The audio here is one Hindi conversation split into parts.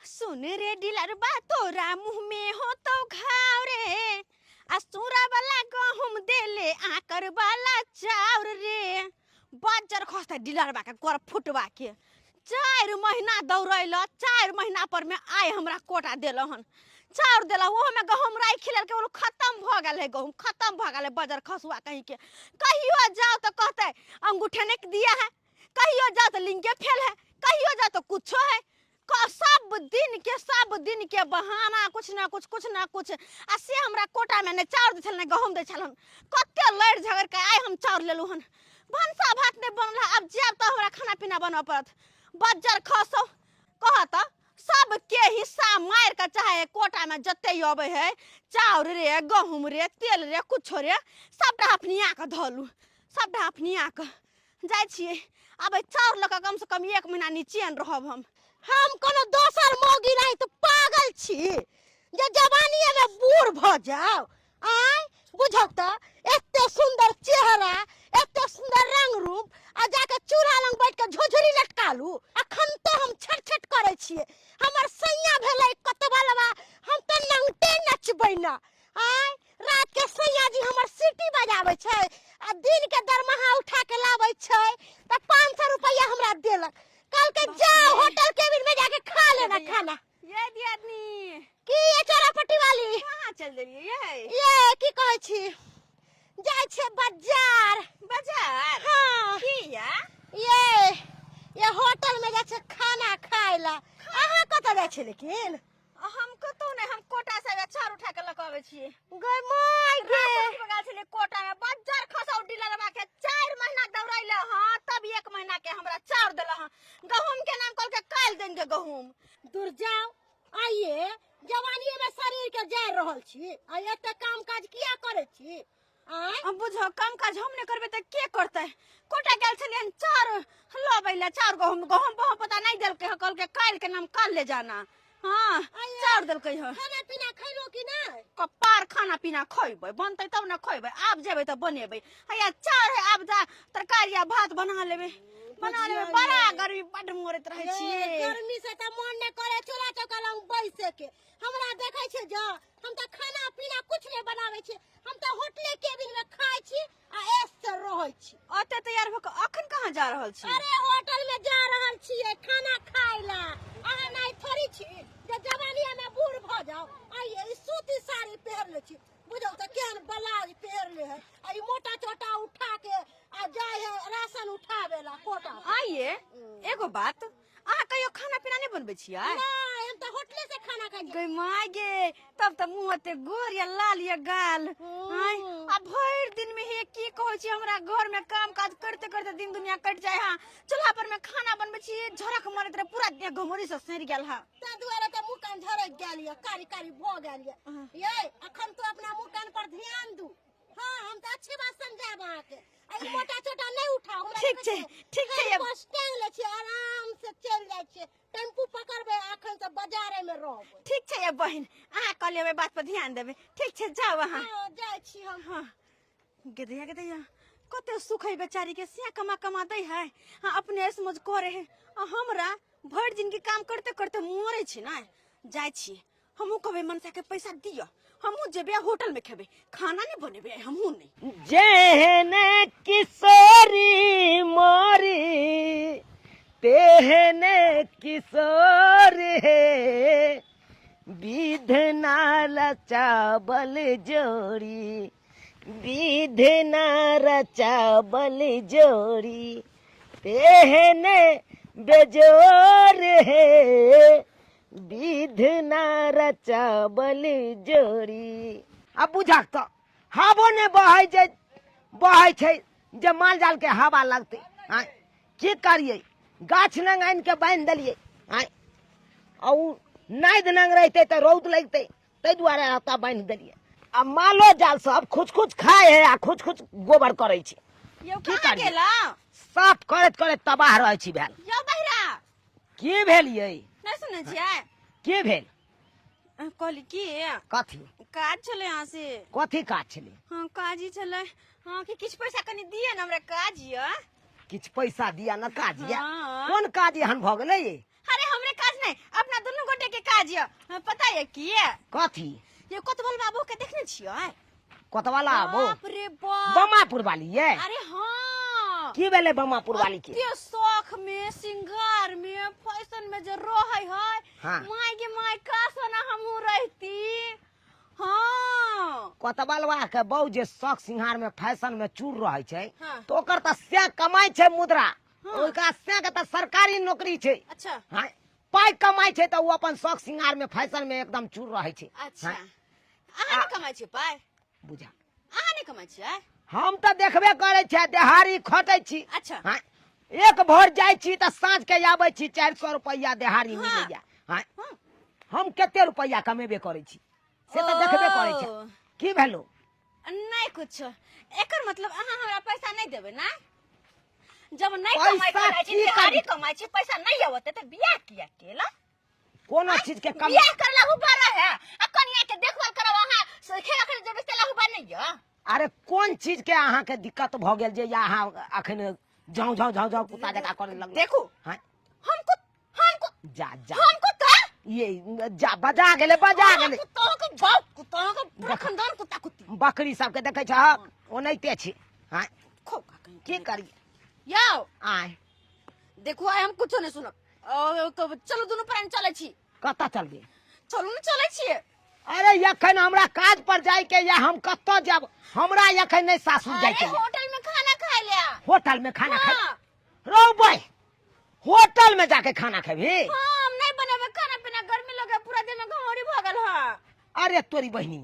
सुन रे डिलर बा तोरा मुंह में हो तो घाव रे असुरा वाला गहुम देले आकर वाला चाउर रे बजर खस्ता डिलर बा के कर फुटवा के 4 महीना दौड़ैल 4 महीना पर में आय हमरा कोटा देलहन चाउर देला वो में गहुम राई खिलल के खत्म भ गेल है गहुम खत्म भ गेल है बजर खसुआ कहीं के कहियो जाओ तो कहते अंगूठे ने दिया है कहियो जाओ तो लिंगे फेल है कहियो जाओ तो कुछ है सब दिन के बहाना कुछ ना कुछ आ से हमरा कोटा में ने चाउर दे छल ने गहुम दे छलन कते लड़ झगड़ के आय हम चाउर लेलु हन भनसा भात ने बनला अब जेब तो हमरा खाना पीना बनवा पड़त बज्जर खसो कहत सब के हिस्सा मार के चाहे कोटा में जते आवे है चाउर रे गहुम रे तेल रे कुछ रे सबटा अपनिया के धलु सबटा अपनिया के जाय छिए अब चाउर लक कम से कम 1 महीना नीचे रहब हम कोनो दोसर मौगी नहीं तो पागल छी जे जवानी में बूढ़ भ जाओ आय बुझौ त एते सुंदर चेहरा एते सुंदर रंग रूप आ जाके चूल्हा लंग बैठ के झोझरी लटकालू अखन तो हम छटछट करे छिए हमर सैया भेलै कतबलवा हम त नंगटे नचबै ना आय रात के सैया जी हमर सीटी बजाबै छै आ दिन के दरमाहा उठा के लाबै छै त 500 रुपया हमरा देलक कल के जाओ होटल केबिन में जाके खा लेना खाना ये दियादनी की ये चोरापट्टी वाली कहां चल देलिए ये की कहै छी जाय छे बाजार हां की ये होटल में जाय छे खाना खाइला अहां कत जाय छे लेकिन हम कतो नै हम कोटा से चार उठा के लकावे छी गय माय गे बगाल छले कोटा में बाजार खसौ डिलरवा के 4 महीना दौड़ैले हां तब 1 महीना के हमरा चार देला हां गहुम के नाम कल के काल देंगे गहुम दूर जाओ आइए जवानी में शरीर के जा रहल छी आ एते काम काज किया करे छी हम बुझो काम काज हम ने करबे त के करते कोटा गेल छलियन चार लबैला चार गहुम पता नहीं देल के कल के काल के नाम काल ले जाना हां चार देल के खाना पीना खइलो कि नहीं कपार खाना पीना खइबै बनतै तब ना खइबै आब जेबै त बनेबै हैया चार है आब जा तरकारिया भात बना लेबै बड़ा गर्मी बड मोरत रहे छिए गर्मी से त मन ने करे चूल्हा चौका लंग बैसे के हमरा देखै छै जा हम त खाना पीना कुछ नहीं बनाबै छी हम त होटले केबिन में खाइ छी आ ऐस से रहै छी अते तैयार भ के अखन कहां जा रहल छी अरे होटल में जा रहल छी खाना खाइला अहाँ नहीं थोड़ी छी जे जवानी में बूढ़ भ जाओ आइए सूती साड़ी पहन ले छी बुझौ त केहन ब्लाउज पहन ले है आ ई मोटा चोटा उठा के आ जाय है राशन उठावेला कोटा आइए एगो बात आ कहियो खाना पीना नहीं बनबै छियै नहीं हम त होटले से खाना खाइ गई माय गे तब त मुंह ते गोर या लाल या गाल हाय आ भर दिन में हे की कहै छी हमरा घर में काम काज करते करते दिन दुनिया कट जाय हां चूल्हा पर में खाना बनबै छी झरक मारत रे पूरा देह घमोरी से सड़ गेल हा त दुआरे त मुंह कान झरक गेल या कारी कारी भ गेल या ये अखन तो अपना मुंह कान पर ध्यान दू हां हम त अच्छी बात समझाब अहाँ के आई मोटा छोटा नहीं उठाओ ठीक छै बस टांग ले छी आराम से चल जाय छै टेम्पू पकड़बे अखन से बाजारे में रहब ठीक छै ये बहिन अहाँ क लेबे बात पर ध्यान देबे ठीक छै जाओ अहाँ हां जाय छी हम हां गेदैया कते सुखै बेचारी के सिया कमा दै है हां अपने समझ करे है हमरा भर दिन के काम करते करते मरे छी ना जाय छी हमहु कहबे मनसा के पैसा दियो हमहु जेबे होटल में खेबे खाना नहीं बनेबे हमहु नहीं जेहने किशोरी मोरी तेहने किशोर है विधना रचाबल जोड़ी विधना रचाबल जोड़ी तेहने बेजोर है विधना रचाबल जोड़ी अब बुझक त हवो ने बहै छै जे माल जाल के हवा लगते हां की करिए गाछ नंग आन के बांध देलिए हां औ नाद नंग रहते त रौद लगते तै दुआरे हता बांध देलिए आ मालो जाल सब खुच खाए है आ खुच गोबर करे छी यो कहां गेला साफ करत तबाह रहै छी भेल यो बहिरा की भेल ये नहीं सुनै छियै की भेल कहली की कथी काज चले यहाँ से कथी काज चले हाँ काजी चले हाँ कि किछ पैसा कनी दिए न हमरा काज या किछ पैसा दिया न काज या हाँ। कौन काज हन भ गेलै अरे हमरे काज नहीं अपना दोनों गोटे के जी पता है की कथी ये कोतवाल बाबू के देखने छियै कोतवाला वो बाप रे बाप बमापुर वाली है अरे हाँ की भेले बमापुर वाली के अत्ते शौक में श्रृंगार में फैशन में जो रहे है हाँ। माय के माय का सोना हमहू रहती हाँ कोतवालवा के बहु जे शौक सिंहार में फैशन में चूर रहे छै हाँ। तो ओकर त से कमाई छै मुद्रा ओकरा से के त सरकारी नौकरी छै अच्छा हाँ पाई कमाई छै त वो अपन शौक सिंगार में फैशन में एकदम चूर रहे छै अच्छा हाँ। अहाँ ने कमाई छी पाय बुझा अहाँ ने कमाई छियै हम त देखबे करे छै देहाड़ी खटै छी अच्छा हाँ एक भोर जाय छी त साँझ के आबै छी 400 रुपया देहाड़ी हाँ। मिलैया हाँ हाँ। हम कते रुपया कमेबे करे छी से त देखबे करे छै ओ। की भेलो नहीं कुछ एकर मतलब अहाँ हमरा पैसा नहीं देबे ना जब नहीं पैसा कमाई करे छी की दिहाड़ी करी? कमाई छी पैसा नहीं आवते त बियाह किया केला कोनो चीज के कम बियाह करला हुबारा है आ कनिया के देखभाल करब अहाँ खेला करे जरूरत तेला हुबा नहीं है अरे कोन चीज के अहाँ के दिक्कत भ गेल जे या अहाँ अखन जाऊ जाऊ जाऊ जाऊ कुत्ता जका करे लग देखो हाँ हमको जा जा हमको तो ये जा बजा गेले कुत्ता के बाप कुत्ता के पूरा खानदान कुत्ता कुत्ती बकरी सब के देखे छ ओनैते छी हाँ खो का कहीं की करिए याओ आय देखो आइ हम कुछो नहीं सुनब चलो दोनों प्राणी चले छी कतऽ चलबे चलू न चले छिए अरे यखन हमरा काज पर जाय के या हम कतऽ जाब हमरा यखन नहीं सासुर जाय के अरे होटल में खाना खा लिया होटल में खाना खा हाँ। रो भाई होटल में जाके खाना खेबी हाँ हम नहीं बनावे खाना पीना गर्मी लगे पूरा दिन में घमौरी भगल है अरे तोरी बहिनी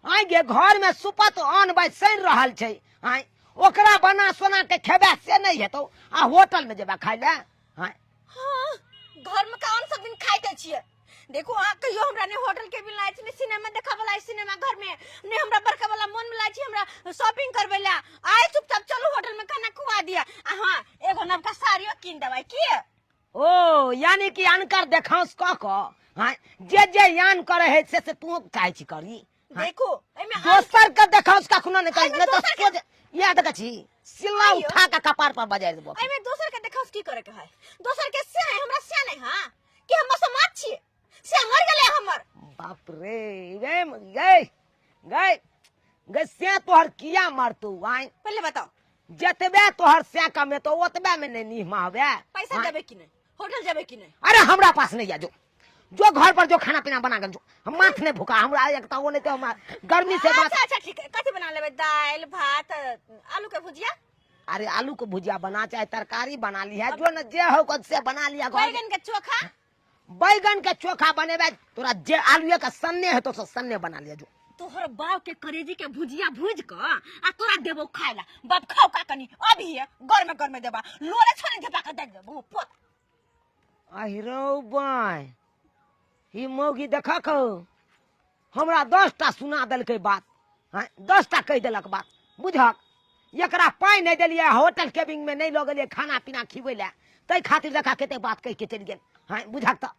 आइ गे घर में सुपत अन बाई सैन रहल छै आइ ओकरा बना सोना के खेबे से नहीं हेतौ आ होटल में जेबा खाय ले हाँ हाँ घर में कौन सब दिन खाइते छिए देखो आ कहियो हमरा ने होटल के बिल लाइ छी ने सिनेमा देखा वाला सिनेमा घर में ने हमरा बड़का वाला मन में लाइ छी हमरा शॉपिंग करबे ला आइ चुपचाप चलो होटल में खाना खुआ दिया आ हां एगो नवका साड़ियो किन देबै की ओ यानी कि अनकर देखाउस क क हाँ जे यान करे है से तू चाहे छी करी हाँ? देखो एमे दोसर के देखाउस कखनो नहीं करी एमे नहीं तो दोसर के- सोच याद कछि सिल्ला आइयो। उठा के कपार पर बजाय देबो एमे दोसर के देखाउस की करे के है दोसर के से है हमरा से नहीं हां कि हम समाज छी से मर गेले हमर बाप रे गए गए से तोहर किया मारतू आइ पहले बताओ जतबे तोहर से कमे तो ओतबे में नहीं निहमावे पैसा हाँ? देबे कि नहीं होटल जाबे कि नहीं अरे हमरा पास नहीं जा जो घर पर जो खाना पीना बना कर जो हम माथ नहीं भूखा हमरा एक तो वो नहीं तो हम गर्मी से बात अच्छा अच्छा ठीक है कथी बना लेबे दाल भात आलू के भुजिया अरे आलू को भुजिया बना चाहे तरकारी बना लिया जो न जे हो कद से बना लिया घर बैगन के चोखा बैगन के चोखा बनेबे तोरा जे आलू का सन्ने है तो सन्ने बना लिया जो तोहर बाप के करेजी के भुजिया भूज क आ तोरा देबो खाय ला बाप खाओ का कनी अभी है घर में देबा लोरे छोले झपा के दे देबो पोत अहिरो बाय ही मौगी देखा खो हमरा 10टा सुना देलकै बात हाँ 10टा कह देलक बात बुझक एकरा पाई नहीं दिलिए होटल केबिन में नहीं लगलिए खाना पीना खिबै ले तै खातिर देखा कते बात कह के चल गेल हाँ बुझक त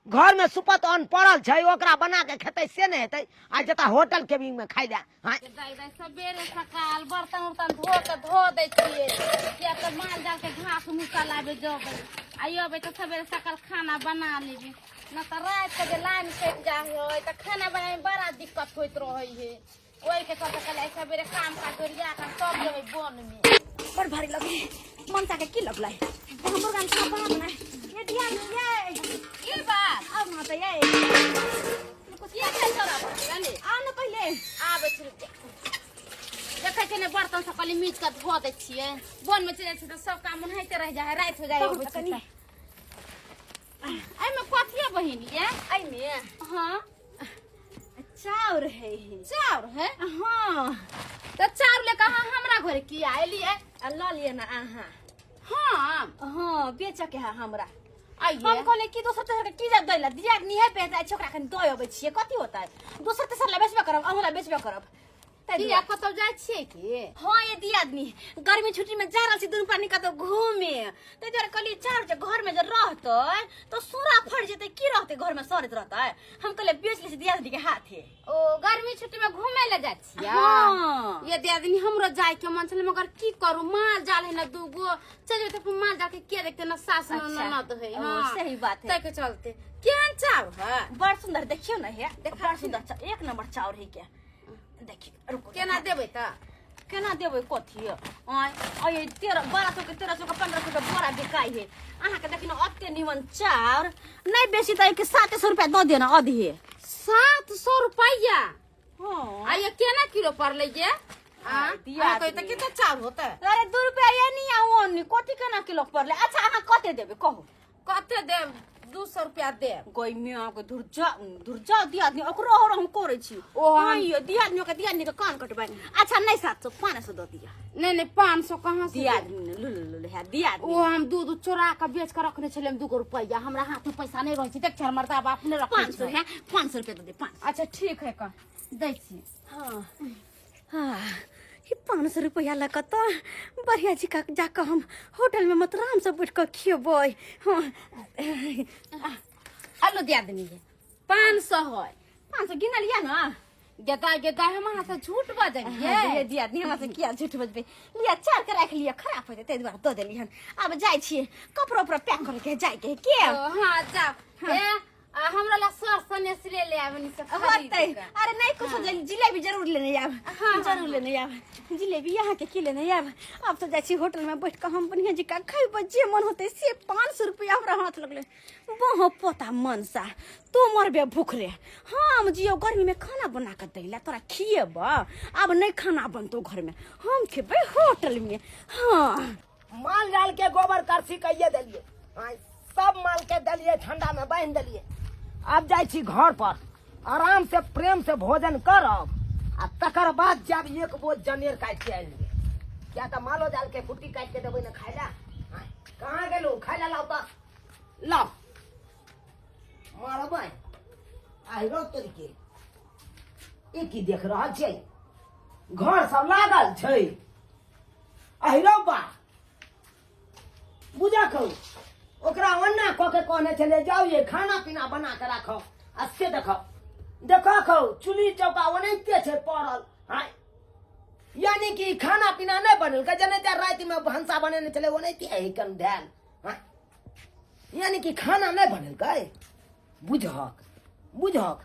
घर में सुपत अन्न पड़ल छै ओकरा बना के खेतै से नहीं हेतै आ जता होटल केबिन में खाइ ले हाँ सबेरे सकाल बर्तन उर्तन धो दै छियै किया तऽ माल जाल के घास मूसा लाबे जबै अबे तो सबेरे सकाल खाना बना लेबे न तऽ रात के जे लाइन कटि जाइ है तऽ खाना बनाए में बड़ा दिक्कत होइत रहै है ओहि के चलते कहले सबेरे काम काज करिया के सब जेबै वन में बड़ भारी लगे मनसा के की लगलै हमर गान का बात ना ये ध्यान ये ई बात अब ना तो ये कुछ ये चल चला पड़े आ न पहले आबे छी देखै छै ने बर्तन सब कली मीच के धो दै छियै वन में चले छै तऽ सब काम होइते रह जाइ है रात हो जाइ बहुत कनी एमे कथिया बहिन ये आई में हाँ चाउर है चाउर है हां तो चाउर ले कहा हमरा घर की आइलिए आ ल लिए ना आहा हाँ हां बेच के है हमरा आइए हम कहले कि दोसर तेसर के की जब दैला दिया नहीं है पे जाय छोकरा खन दय अबै छिए कथी होता है दोसर तेसर ला बेचबे करब अहुला बेचबे करब दिया कतौ जाइ छिए की हाँ ये दिया आदमी गर्मी छुट्टी में जा रहल छी दुनू पानी कतौ घूमे ते जरे कहली चार जे घर में जे रहतै तो सूरा फट जेतै की रहतै घर में सरत रहतै हम कहले बेच ले छी दिया आदमी के हाथे ओ गर्मी छुट्टी में घूमे ले जाइ छिए हाँ ये दियादिनी हमरो जाय के मन छले मगर की करू माल जाल है ना दूगो चल जेते फिर माल जाके के देखते ना सास ना अच्छा। ननद है ओ, हां सही बात है। तै के चलते केहन चाउर है बड़ देखियो ना हे बड़ सुंदर एक नंबर चाउर है के देखियो रुको केना देबै त केना देबै कथी आय 1200 के 1300 के 1500 के बोरा बिकाई है अहाँ के देखिन अत्ते निमन चाउर नहीं बेसी त 700 रुपया द देना अधी 700 रुपया हां आ ये केना किलो पड़ले ये दिया कोई त कितना चाउर होता अरे 2 रुपया ये नहीं आओ नहीं कथी केना किलो पड़ले अच्छा अहाँ कते देबे कहू कते देब 200 रुपया देब गई मियां के धुरजा दिया आदमी ओकरो और हम करे छी ओ हम यो दिया आदमी के कान कटबाई अच्छा नहीं 700 500 दे दिया नहीं 500 कहां से दिया आदमी लुलु है दिया आदमी ओ हम दूध चोरा के बेच के रखने छले 2 रुपया हमरा हाथ में पैसा नहीं रहै छै देख छर मरता बाप ने रख 500 है 500 रुपया दे 500 अच्छा ठीक है का दै छी हां हां ये 500 रुपया लगा तो बढ़िया जी का जाकर हम होटल में मत आराम से बैठ कर खियबै हां हेलो दिया आदमी 500 है 500 गिना लिया ना गेदा हम अहाँ से झूठ बजलिए ये दिया आदमी हमरा से किया झूठ बजबे लिया चार के रख लिया खराब हो जेते दुआर दे देली हन अब जाय छी कपड़ा ऊपर पैक करके जाय के हां जा हमरा ला सने से ले आबनी से खरीद अरे नहीं कुछ जिलेबी जरूर लेने आब जरूर लेने आब जिलेबी यहाँ के लेने आब अब तो जाय होटल में बैठ कर हम बढ़िया जी का खाइब जे मन होते से 500 रुपया हमरा हाथ लगले बहु पोता मनसा तो मरबे भूखले हम जियो गर्मी में खाना बना कर दैला तोरा खिएब अब नहीं खाना बनतो घर में हम खेबे होटल में हां माल जाल के गोबर करसी कहिए देलिए सब माल के दलिए ठंडा में बांध देलिए अब जाय छी घर पर आराम से प्रेम से भोजन करब आ तकर बाद जब एक बोझ जनेर काट के आएंगे क्या तो मालो जाल के फुट्टी काट के देबै न खाय ला कहाँ गेलू खाय ला लाओ त लाओ मारबै आइ रो तोरी के की देख रहल छै घर सब लागल छै आइ रो बा बुझा कहू ओकरा ओन्ना क के कहने चले जाओ ये खाना पीना बना के राखो आ से देखो खो चूल्ही चौका ओनैते छै पड़ल हां यानी कि खाना पीना नहीं बनल के जने जा रात में भंसा बनेने चले ओनैते है कन ध्यान हां यानी कि खाना नहीं बनल के बुझक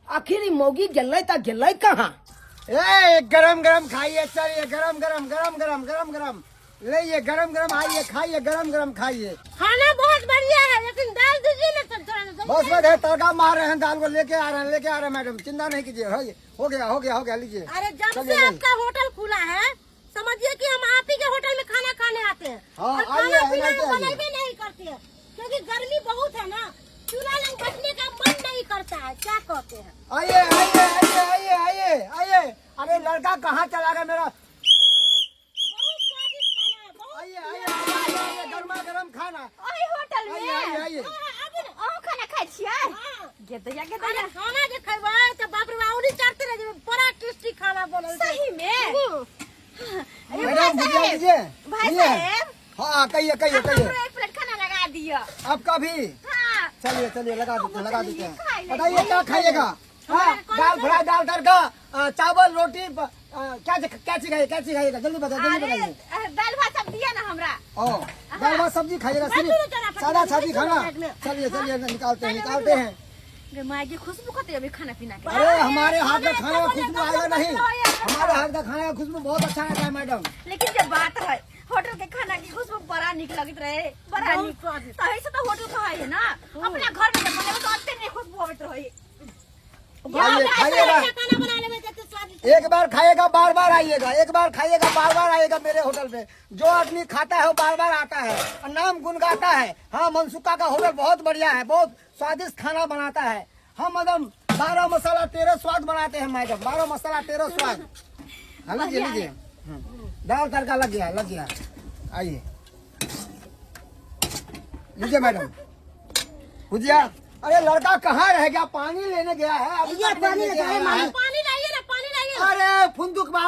आखिर मौगी गेलै त गेलै कहां ए गरम गरम खाइए सर ये गरम गरम ले ये गरम आइए खाइए गरम खाइए खाना बहुत बढ़िया है लेकिन दाल दीजिए ना थोड़ा बस है तड़का मार रहे हैं दाल को लेके आ रहे हैं मैडम चिंता नहीं कीजिए हो गया लीजिए अरे जब से आपका होटल खुला है समझिए कि हम आप ही के होटल में खाना खाने आते हैं हाँ, और आइए, खाना पीना आइए, बनल भी नहीं करते हैं क्योंकि गर्मी बहुत है ना चूल्हा लग बैठने का मन नहीं करता है क्या कहते हैं आइए अरे लड़का कहाँ चला गया मेरा बहुत स्वादिष्ट खाना है बहुत आइए गरम खाना ओही होटल में आइए अहाँ खाना खाइ छियै गेदैया खाना जे खैबै त बाप रे बाप उनी चढ़ते रह जेबै बड़ा टेस्टी खाना बनल सही में मैडम बुझिया लीजिए भाई साहब हाँ कहिए एक प्लेट खाना लगा दिया आपका भी हाँ चलिए लगा देते हैं बताइए क्या खाइएगा दाल फ्राई दाल तड़का चावल रोटी क्या खाइएगा जल्दी बताइए दाल भात सब दिया ना हमरा दाल भात सब्जी खाइएगा सिर्फ सादा सब्जी खाना चलिए निकालते हैं माँ की खुशबू कते अभी खाना पीना के अरे हमारे हाथ का खाने का खुशबू आएगा नहीं हमारे हाथ का खाने का खुशबू बहुत अच्छा रहता है मैडम लेकिन जब बात है होटल के खाना की खुशबू बड़ा निक लगत रहे बड़ा निक तो ऐसे तो होटल खाए है ना अपना घर में बने तो अत्ते नहीं खुशबू आवत रहे खाइएगा खाना बनाने में कितने स्वादिष्ट एक बार खाइएगा बार बार आइएगा मेरे होटल पे जो आदमी खाता है वो बार बार आता है और नाम गुनगाता है हाँ मनसुखा का होटल बहुत बढ़िया है बहुत स्वादिष्ट खाना बनाता है हम मैडम 12 मसाला 13 स्वाद बनाते हैं मैडम 12 मसाला 13 स्वाद हाँ लीजिए दाल तड़का लग गया आइए लीजिए मैडम भुजिया अरे लड़का कहाँ रह गया पानी लेने गया है अभी पानी लाइए ना पानी लाइए अरे फुंदुक बा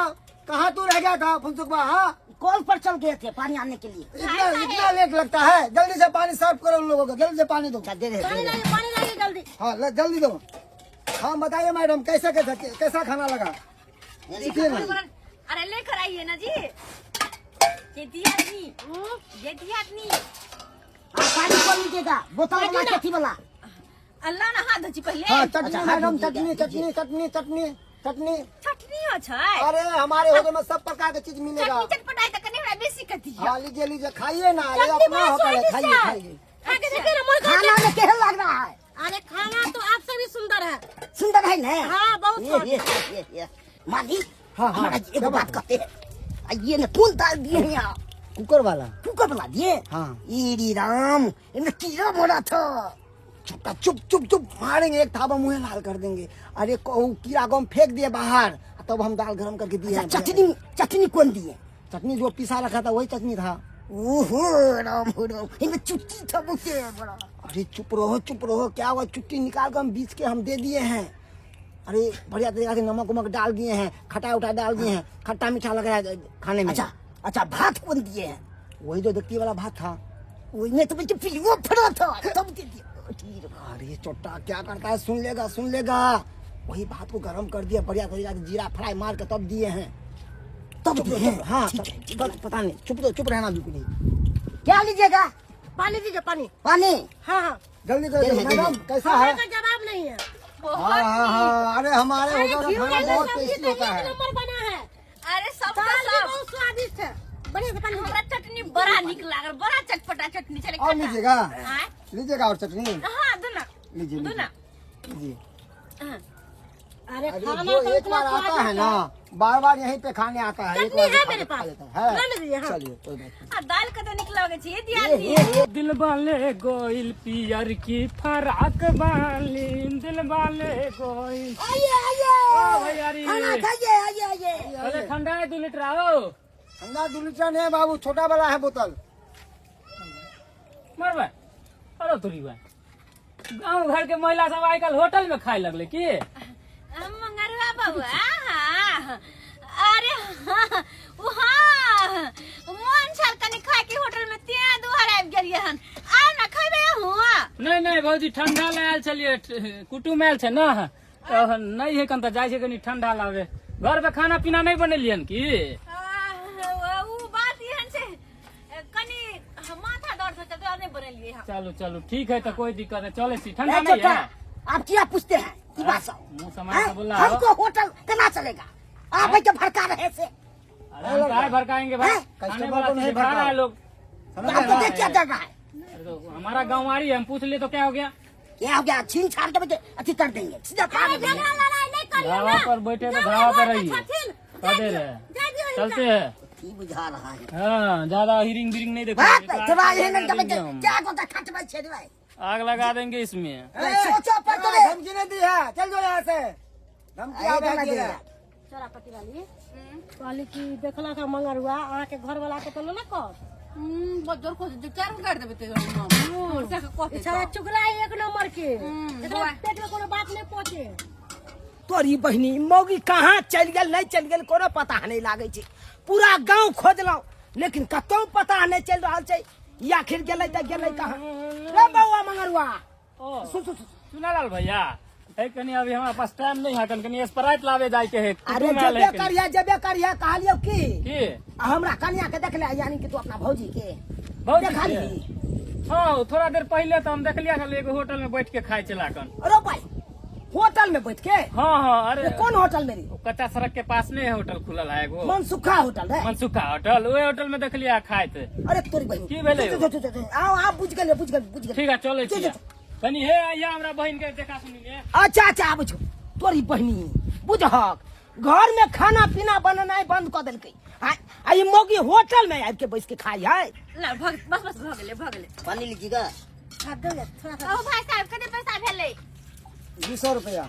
कहाँ तू रह गया था फुंदुक बा हाँ कॉल पर चल गए थे पानी आने के लिए इतना लेट लगता है जल्दी से पानी सर्व करो उन लोगों को जल्दी से पानी दो दे दे पानी लाइए जल्दी हाँ जल्दी दो हाँ बताइए मैडम कैसा खाना लगा देखिए ना अरे लेकर आइए ना जी ये दिया आदमी पानी को लीजिएगा बोतल वाला कथी वाला अल्लाह ना हाथ धोची पहले हाँ चटनी अच्छा, मैडम, हाथ चटनी धोइए, चटनी चटनी चटनी चटनी। चटनी अच्छा अरे हमारे होटल में सब प्रकार की चीज मिलेगा। चटनी चटपटाई तक नहीं हमरा बेसी कथी है हाँ लीजिए लीजिए, खाइए ना, ये चटनी अपना बड़ा होटल है, स्वादिष्ट खाइए है। खाइए। खा के देखिए ना मन खाना में केहन लग रहा है? अरे खाना तो आपसे भी सुंदर है। सुंदर है ना? हाँ बहुत ये मालिक, हाँ, हाँ, महाराज क्या एक बात बात कहते हैं, ये न कौन दाल दिए हैं आप? कुकर वाला। कुकर बना दिए? हाँ। ईरी राम, इनमें कीड़ा मोड़ा था। चुप चुप चुप चुप, मारेंगे एक थाबा मुँह लाल कर देंगे। अरे कीड़ा को हम फेंक दिए बाहर, तब हम दाल गरम करके दिए। अच्छा, चटनी कौन दिए? चटनी जो पिसा रखा था वही चटनी था। ओहो राम हो राम, इनमें चुट्टी था मुझे बड़ा। अरे चुप रहो, क्या हुआ? चुट्टी निकाल कर हम बीच के हम दे दिए हैं। अरे बढ़िया तरीका से नमक उमक डाल दिए हैं, खटाई उठाई डाल दिए हैं, खट्टा मीठा लग रहा है खाने में। अच्छा, भात कौन दिए हैं? वही जो दक्की वाला भात था। वही में तो मुझे पिलुआ फड़ा था, तब दे दिया। अरे चोट्टा क्या करता है, सुन लेगा। वही भात को गरम कर दिया बढ़िया तरीका से, जीरा फ्राई मार के तब दिए हैं। तब दिए हैं? हाँ ठीक है, ठीक बस पता नहीं, चुप रहना बिल्कुल नहीं। क्या लीजिएगा? पानी दीजिए पानी। पानी? हाँ हाँ जल्दी दे करो रहे, मैडम, दे कैसा खाने है? का जवाब नहीं है। हाँ, अरे हमारे होटल का खाना बहुत टेस्टी होता है। नंबर बना है। अरे सब दाल भी बहुत स्वादिष्ट है। बढ़िया से पानी हमरा चटनी बड़ा निक लागल, बड़ा चटपटा चटनी चले। और लीजिएगा, हाँ लीजिएगा और चटनी हाँ दुना लीजिए दुना। लीजिए। अरे अरे खाना जो तो एक इतना बार आता है स्वादिष्ट ना, बार बार यहीं पे खाने आता है। एक चटनी बार है खा मेरे के खा पास। लेता है। रहने दीजिए, हाँ। चलिए कोई बात नहीं। दाल कते निक लागे छी दिया दिल वाले गोइल पियर की फराक वाली, दिल वाले गोइल। ओ भैया रे, खाना खाइए, आइए। अरे ठंडा है 2 लीटर आओ। ठंडा 2 लीटर नहीं है बाबू, छोटा वाला है बोतल। मरबा अरे तोरी बा, गाँव घर के महिला सब आजकल होटल में खाए लगले की? मंगरवा बउआ। हाँ अरे हाँ हाँ मन छल कनी खाए के होटल में त्या दुहर आबि गेलिए हन। आ ना खइबे हुआ। नहीं भौजी, ठंडा लायल छलिए, कुटुम आयल छै ना, तो नहीं है कन तो जाय छै कनी ठंडा लावे। घर पे खाना पीना नहीं बनेलियन की? उ बात एहन छै कनी माथा दर्द होता तो नहीं बनेलिए हम। चलो ठीक है, तो कोई दिक्कत नहीं, चले सी। ठंडा ए, नहीं चचा, है? आप क्या पूछते हैं? की बात सब? मुंह समाज से बोला हो। हमको होटल केना चलेगा? आप भाई भड़का रहे से। अरे हम काहे भड़काएंगे भाई, हैं? खाने कस्टमर वाला को नहीं चीज़ खा रहा है लोग। समझ आपको गए? देख क्या कर रहा है? अरे तो हमारा गाँववाड़ी है, हम पूछ ले तो क्या हो गया? क्या हो गया? छीन छाड़ के बच्चे अति कर देंगे, सीधा फाड़ देंगे। झगड़ा लड़ाई नहीं करिए ढाबा ना। पर बैठे तो ढाबा पर रहिए, कदे रहे, जाय दियो चलते हैं। की बुझा रहा है? हाँ, ज्यादा हिरिंग बिरिंग नहीं देखो, बात थोड़ा ये नहीं देंगे समझते, हम। क्या को खट में छेड़ रहा है? आग लगा देंगे इसमें। ए, सोचो पर तो हाँ, धमकी नहीं दी है, चल जाओ यहाँ से। धमकी आए आगे गाना दी दे है। रहा। चरापति वाली कहली कि देखला का मंगरुआ आहाँ के घर वाला के तो ना कर बजर को चार कर देबे ते छड़ा चुगला एक नंबर के एकरा पेट में कोनो बात नहीं पहुंचे। तोरी बहनी मौगी कहाँ चल गल नहीं चल गल कोनो पता नहीं लागे छे। पूरा गांव खोजलौ लेकिन कतौ पता नहीं चल रहा छे। ये आखिर गेलै त गेलै कहाँ? रे बउआ मंगरुआ, ओ, सुन सुन सुन। सुनालाल भैया, है कनी अभी हमारे पास टाइम नहीं है, कनी स्प्राइट लावे जाए के है। अरे कुटुम आयल है कनी। जबे करिया कहलियो की की हमरा कन्या के देख ले, यानी कि तू अपना भौजी के भौजी देखा के? ली। हाँ, थोड़ा देर पहले तो हम देख लिया था एगो होटल में बैठ के खाए चला कन। अरे भाई होटल में बैठ के? हाँ, अरे ये कौन होटल मेरी? कच्चा सड़क के पास नहीं है होटल खुलल है एगो, मनसुखा होटल है। मनसुखा होटल, वही होटल में देख लिया खाए थे। अरे तोरी बहनी की भेलै? आओ आप बुझ गए। ठीक है, चले चल, छियै। चल। कनी हे आइया हमरा बहन के देखा सुनिए। अच्छा बुझ तोरी बहनी बुझहक घर में खाना पीना बननाई बंद कर देलकै। आई मौगी होटल में आबि के बैस के खाई है। ला बस भ गेले पानी लीजिएगा। थोड़ा सा। ओ भाई साहब कते पैसा भेलै? 200 रुपया।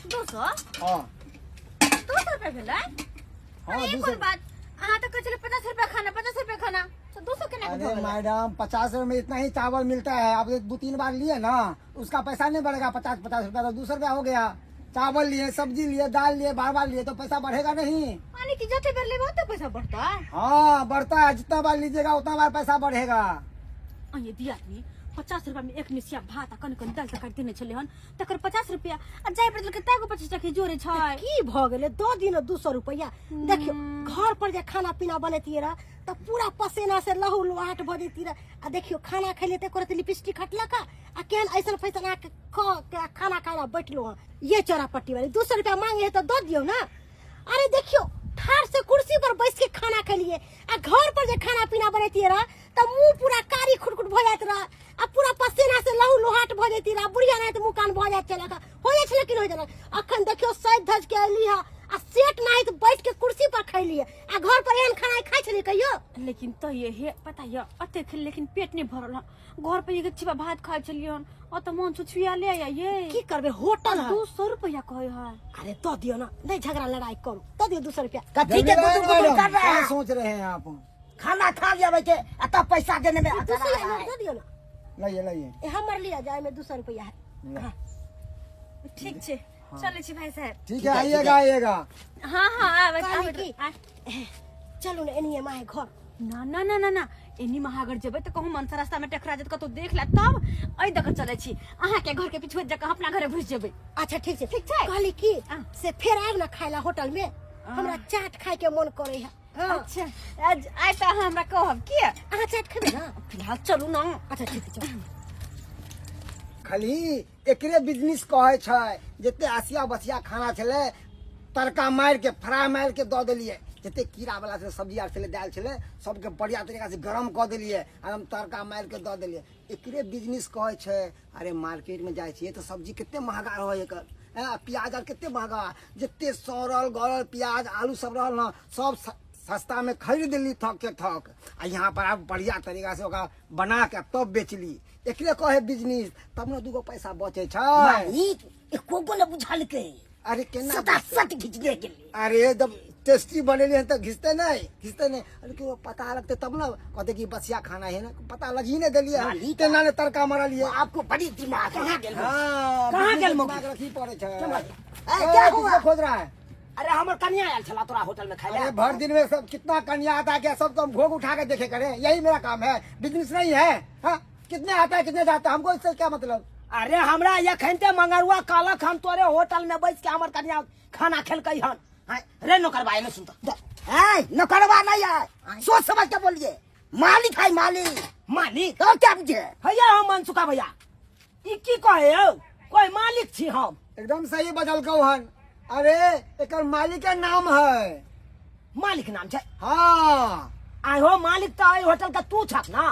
200 हाँ 200 रुपया भेलै? हाँ अरे 200। कोई बात अहाँ तो कहले 50 रुपया खाना 50 रुपया खाना तो 200 केना के अरे भेलै? मैडम 50 रुपए में इतना ही चावल मिलता है। आप 2-3 बार लिए ना, उसका पैसा नहीं बढ़ेगा। 50 रुपया तो 200 रुपया हो गया। चावल लिए, सब्जी लिए, दाल लिए, बार लिए तो पैसा बढ़ेगा नहीं। माने कि जते बेर लेबो तो पैसा बढ़ता है। हाँ बढ़ता है, जितना बार लीजिएगा उतना बार पैसा बढ़ेगा। ये दिया आदमी 50 रुपया में एक मिसिया भात आ कनी कनी दाल तरकारी देने छले हन तकर 50 रुपया आ जाय पड़ल के तैगो 25 टका जोरे छै की भ गेले दो दिन 200 रुपया देखियो घर पर जे खाना पीना बनैतिए रहा त पूरा पसीना से लहू लुहाट भ जैती रहा आ देखियो खाना खैले ते करत लिपस्टिक हटला का आ केन ऐसन फैसन आ के खाना खाना बैठलो हन ये चौरापट्टी वाली 200 रुपया मांगे है तो दो दियो ना अरे देखियो ठाड़ से कुर्सी पर बैठ के खाना खलिए आ घर पर जे खाना पीना बनैतिए रहा त मुंह पूरा कारी खुटखुट भ जात रहा आ पूरा पसीना से लहू लुहाट भ जैती रहा बुढ़िया नहीं तो मुंह कान भ जात चला हो जाय छले कि नहीं जना अखन देखियो सज धज के अली हा आ सेट नहीं तो बैठ के कुर्सी पर खैलिए आ घर पर एहन खाना खाइ छली कहियो लेकिन तो ये हे पता ये अते खेल लेकिन पेट नहीं भरल घर पर एक चिबा भात खाइ छलियन ओ त मन छुछुया ले या ये की करबे होटल 200 रुपया कहे है अरे तो दियो ना नहीं झगड़ा लड़ाई करो तो दियो 200 रुपया कथी के गुदुर कर रहा क्या है सोच रहे हैं आप? खाना खा लिया बैठे आ तब पैसा देने में दो दियो ना लाइए लाइए। ए हमर लिया जाए में 200 रुपया है हाँ। ठीक छे चले छी भाई साहब ठीक है, आइएगा आइएगा। हाँ हाँ आवे कहली आवे की चलो ना एनिए माय घर ना ना ना ना ना एनी महागर जेबे त कहूं मनसा रास्ता में टकरा जत कतो देख ला तब ऐ देख चले छी अहाँ के घर के पीछे जका अपना घरे घुस जेबे अच्छा ठीक छै कहली की से फेर आब ना खाइला होटल में हमरा चाट खाए के मन करे है अच्छा आज आइ त हमरा कहब की अहाँ चाट खेबे ना फिलहाल चलू ना अच्छा ठीक छै खाली एकरे बिजनेस कहे छै जते आसिया बसिया खाना छले तड़का मार के फ्राई मार के दो देलिए जते कीड़ा वाला से सब्जी आर छले दाल छले सबके बढ़िया तरीका से गरम कर देलिए आ हम तड़का मार के दो देलिए एकरे बिजनेस कहे छै। अरे मार्केट में जाय छिए तो सब्जी कितने महंगा रहे एकर प्याज आर कितने महंगा जते सड़ल गड़ल प्याज आलू सब रहल ना सब सस्ता में खरीद ली थक के थक आ यहाँ पर आप बढ़िया तरीका से ओकरा बना के तब बेचली एकरे कहे बिजनेस तब न दूगो पैसा बचे छै। मालिक एको को न बुझाल के अरे केना सट घिच दे के लिए अरे जब टेस्टी बनेले हैं तो घिसते नहीं अरे क्यों पता लगते तब ना कहते कि बसिया खाना है ना पता लग ही नहीं दिलिए केना ने तड़का मारा लिए आपको बड़ी दिमाग कहाँ गेल हाँ कहाँ गेल दिमाग रखी पड़े छै। क्या हुआ खोज रहा है? अरे हमर कन्या आयल छला तोरा होटल में खाए अरे भर दिन में सब कितना कन्या आता है क्या सबको हम घोग उठा के देखे करें यही मेरा काम है बिजनेस नहीं है। हाँ कितने आता है कितने जाता है हमको इससे क्या मतलब? अरे हमरा यखनते मंगरुआ कालक हम तोरे होटल में बैठ के हमर कन्या खाना खेलकै हन रे नौकरबा ने सुन तो नौकरबा नहीं है सोच समझ के बोलिए मालिक है मालिक तो क्या बुझे भैया हम मनसुखा भैया ई की कहे हो कोई मालिक छी हम एकदम सही बदल गौ हन। अरे एक मालिक का नाम है मालिक नाम छै हाँ आइ हो मालिक तो आई होटल का तू छक ना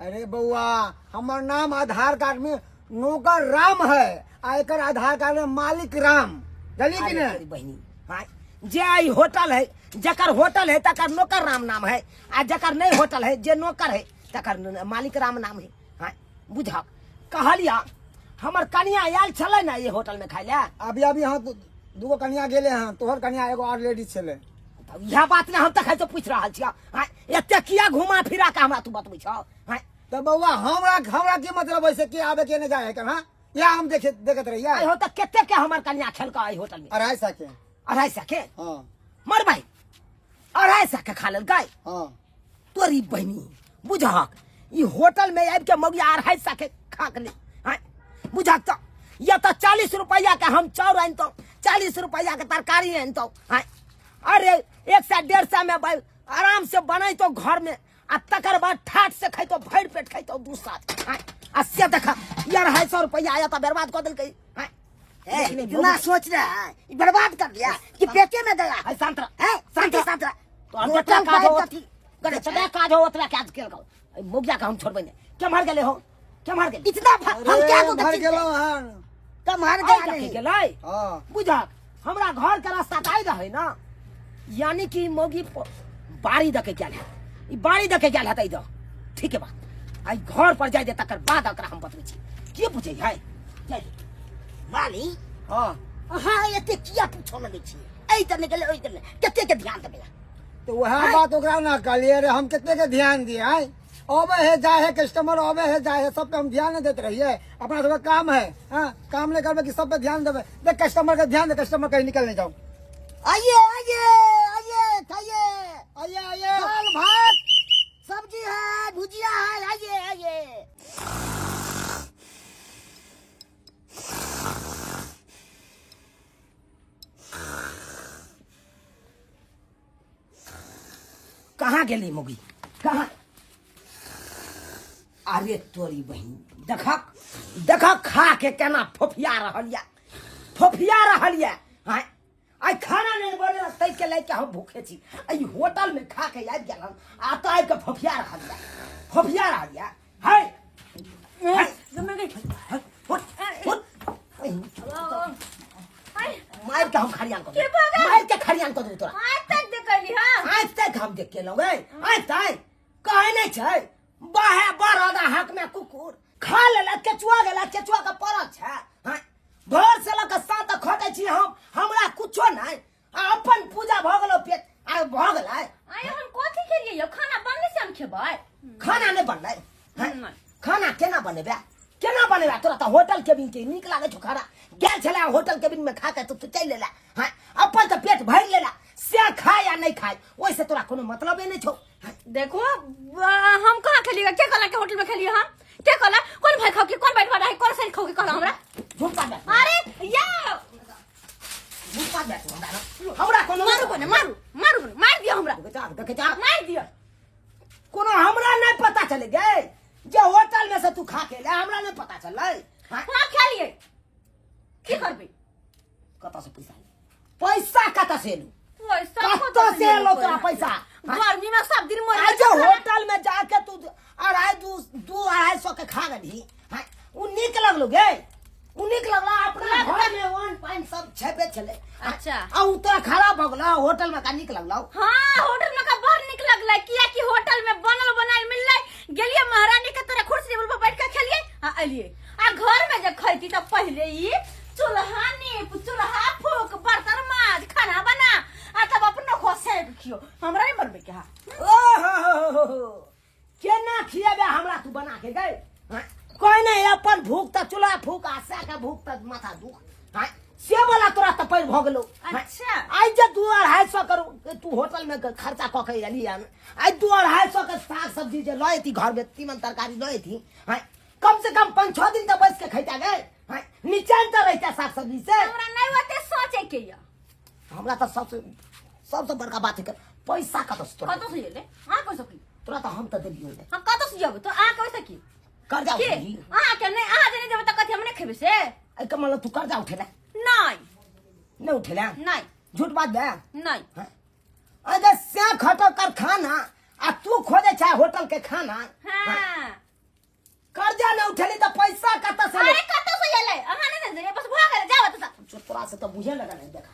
अरे बउआ हमार नाम आधार कार्ड में नौकर राम है आ एकर आधार कार्ड में मालिक राम जली कि नहीं? बहनी हाँ जे आई होटल है जकर होटल है तकर नौकर राम नाम है आ जकर नहीं होटल है जे नौकर है तकर मालिक राम नाम है हाँ बुझक कहलिया हमर कन्या आयल छले ना ये होटल में खाय ले अभी यहाँ दूगो कन्या गेले हैं तोहर कन्या एगो और लेडीज छले यह बात ने हम तक है तो पूछ रहा छिया हाँ एते किया घुमा फिरा के हमरा तू बतबै छ हाँ तो बउआ हमरा की मतलब ऐसे कि आवे के न जाए कर हाँ या हम देखत रहिए आई हो तक केते के हमर कन्या खेल का आई होटल में 250 के 250 के हाँ मर भाई 250 के खा लेल गाय हाँ तोरी बहनी बुझक ई होटल में आबि के मगिया 250 के खा के ले हाँ बुझक तो या तो 40 रुपया के हम चाउर आनतो 40 रुपया के तरकारी आनतो हाँ अरे 100-150 में भाई आराम से बनाई तो घर में आ तकर बाद ठाट से खाई तो भर पेट खाई तो दूसरा हाँ आ से देखा यार 250 रुपया आया तो बर्बाद कर दिल कई इतना सोच रहा है बर्बाद कर दिया कि पेटे में गया है संतरा है संतरा तो हम जतरा काज हो गरे चला काज हो उतरा काज केल गो मुगिया का हम छोड़बे ने के मार गेले हो के मार गेले इतना हम क्या को भर गेलो हन के मार गया गेलै हाँ बुझक हमरा घर के रास्ता ताई रहे ना यानी कि मोगी बाड़ी दके गेल है ई बाड़ी दके गेल है तो ठीक है बात आई घर पर जाय दे तकर बाद ओकरा हम बतबै छी के पूछे है माली हाँ हाँ एते किया पूछो न दै छी एई त निकले ओई त कते के ध्यान देबे तो वह बात ओकरा ना कहलिए रे हम कितने के ध्यान दिए है ओबे है जाए है कस्टमर ओबे है जाए है सब पे हम ध्यान नहीं देते रहिए अपना सब काम है हाँ काम नहीं करबे कि सब पे ध्यान देबे देख कस्टमर का ध्यान दे कस्टमर कहीं निकल नहीं जाओ आइए खाइए आइए दाल भात सब्जी है भुजिया है आइए कहाँ गेली मोगी कहाँ अरे तोरी बहन देखक देखक खा के केना फोफिया रहल या हाँ आई खाना नहीं बने तै के लेके हम भूखे छी आई होटल में खा के आबि गेल आ तो आई के फोफिया रहल या हाय मार के हम खरियान को दे तोरा आज तक देखली हां आज तक हम देख के लगे आज तक कहे नहीं छै बाहे बरदा हक में कुकुर खा लेला केचुआ का परत छै हां भोर से लक सात तक खटे छी हमरा कुछो नहीं अपन पूजा भ गेलो पेट आ भ गेलै आय हम कथि केलियै यो खाना बनले से हम खेबै खाना नहीं बनलै खाना केना बनेबे तोरा तो होटल केबिन के निक लागे छौ खाना गेल छले होटल केबिन में खा के तू चल लेला हां अपन तो पेट भर लेला से खाए या नहीं खाए ओइसे तोरा कोनो मतलब नहीं छौ देखो हम कहाँ खेलिएगा क्या कहला के होटल में खेलिए हम क्या कहला कौन भाई खाओ के कौन बैठ वाला है कौन सही खाओ के कहला हमरा झूठा बैठ अरे या झूठा बैठ हमरा कोनो मार दियो हमरा देखे जा मार दियो कोनो हमरा नहीं पता चले गे जे होटल में से तू खा के ले हमरा नहीं पता चललै हां खेलिए की करबे कत से पैसा कत से लू पैसा कत से लो तोरा पैसा गर्मी में सब दिन मर आज होटल में जाके तू 200-250 के खा गली हां उ निक लगलो गे उ निक लगला अपना घर में वन पाइन सब छेपे चले अच्छा आ उ तोरा खराब भ गेलो होटल में का निक लगलो हां होटल में का बड़ निक लगलै किया कि होटल में बनल बनाइल मिललै गेलिए महारानी के तोरा कुर्सी टेबल पर बैठ के खेलिए आ अलिए आ घर में जे खैती त पहले ही चूल्हा फूक बर्तन माज खाना बना आ तब अपनो खोसे खियो हमरा नहीं बनबे के हा ओहो केना खियाबे हमरा तू बना के गए कोई नहीं अपन भूख त चूल्हा फूक आशा का भूख त माथा दुख हां से वाला तोरा त पैर भ गेलो अच्छा आई जे 250 कर तू होटल में खर्चा क के एली आई 250 के साग सब्जी जे लई थी घर में तीमन तरकारी लई थी हां कम से कम 5-6 दिन त बस के खैता गए हां नीचे त रहता साग सब्जी से हमरा नहीं होते सोचे के या हमरा त सबसे बड़का बात है पैसा कत से तोरा कतो से ले हां कैसे की तोरा त हम त देलियो हां कतो से जब तो आ कैसे की कर्जा के उठेली आ के नहीं आ नहीं देब त कथि हम नहीं खेबे से आई कमल तू कर्जा उठेला नहीं उठेला नहीं झूठ बात बे नहीं अरे से खटो कर खाना आ तू खोजे चाहे होटल के खाना हां कर्जा न उठेली तो पैसा कत से अरे कतो से ले अहाँ नहीं दे बस भाग गए जाओ त तोरा से तो बुझे लगा नहीं देखा